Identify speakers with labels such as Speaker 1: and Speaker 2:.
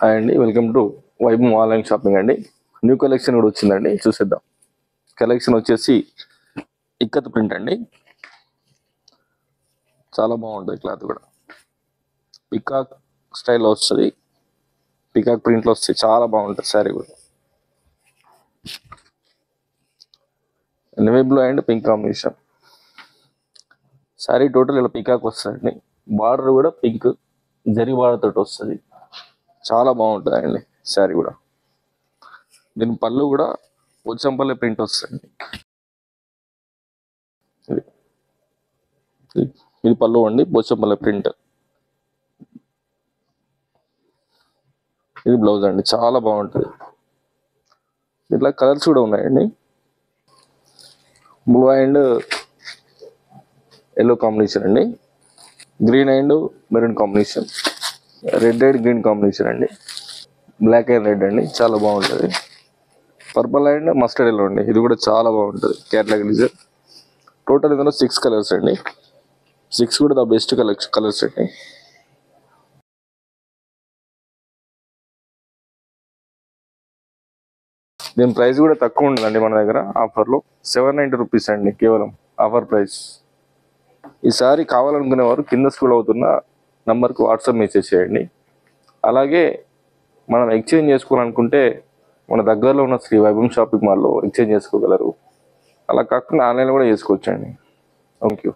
Speaker 1: Hi అండి, welcome to Vaibhav online shopping అండి. New collection కూడా వచ్చిందండి, చూసేద్దాం. కలెక్షన్ వచ్చేసి ఇక్కత్ ప్రింట్ అండి. చాలా బాగుంటుంది క్లాత్ కూడా. పికాక్ స్టైల్లో వస్తుంది, పికాక్ ప్రింట్లో వస్తుంది. చాలా బాగుంటుంది శారీ కూడా. Navy blue and pink combination sari. Total ఇలా పికాక్ వస్తుందండి. బార్డర్ కూడా పింక్ జరీ బార్డర్ తోటి వస్తుంది. చాలా బాగుంటుంది అండి శారీ కూడా. దీని పళ్ళు కూడా పోచంపల్లి ప్రింట్ వస్తుంది. ఇది పళ్ళు అండి, పోచంపల్లి ప్రింట్. ఇది బ్లౌజ్ అండి, చాలా బాగుంటుంది. ఇట్లా కలర్స్ కూడా ఉన్నాయండి. బ్లూ అండ్ ఎల్లో కాంబినేషన్ అండి, green and maroon combination, red and green combination అండి, బ్లాక్ అండ్ రెడ్ అండి, చాలా బాగుంటుంది. పర్పుల్ అండ్ మస్టర్డ్ ఎల్లో అండి, ఇది కూడా చాలా బాగుంటుంది. Catalogue design. టోటల్ ఇందులో 6 కలర్స్ అండి. 6 కూడా ద బెస్ట్ కలర్స్ అండి. దీని ప్రైస్ కూడా తక్కువ ఉండదండి మన దగ్గర ఆఫర్లో. 790 రూపీస్ అండి కేవలం, ఆఫర్ ప్రైస్. ఈసారి కావాలనుకునేవారు కింద స్క్రోల్ అవుతున్న నంబర్కి వాట్సాప్ మెసేజ్ చేయండి. అలాగే మనం ఎక్స్చేంజ్ చేసుకోవాలనుకుంటే మన దగ్గరలో ఉన్న శ్రీ వైభవం షాపింగ్ మాల్లో ఎక్స్చేంజ్ చేసుకోగలరు. అలా కాకుండా ఆన్లైన్లో కూడా చేసుకోవచ్చండి. Thank you.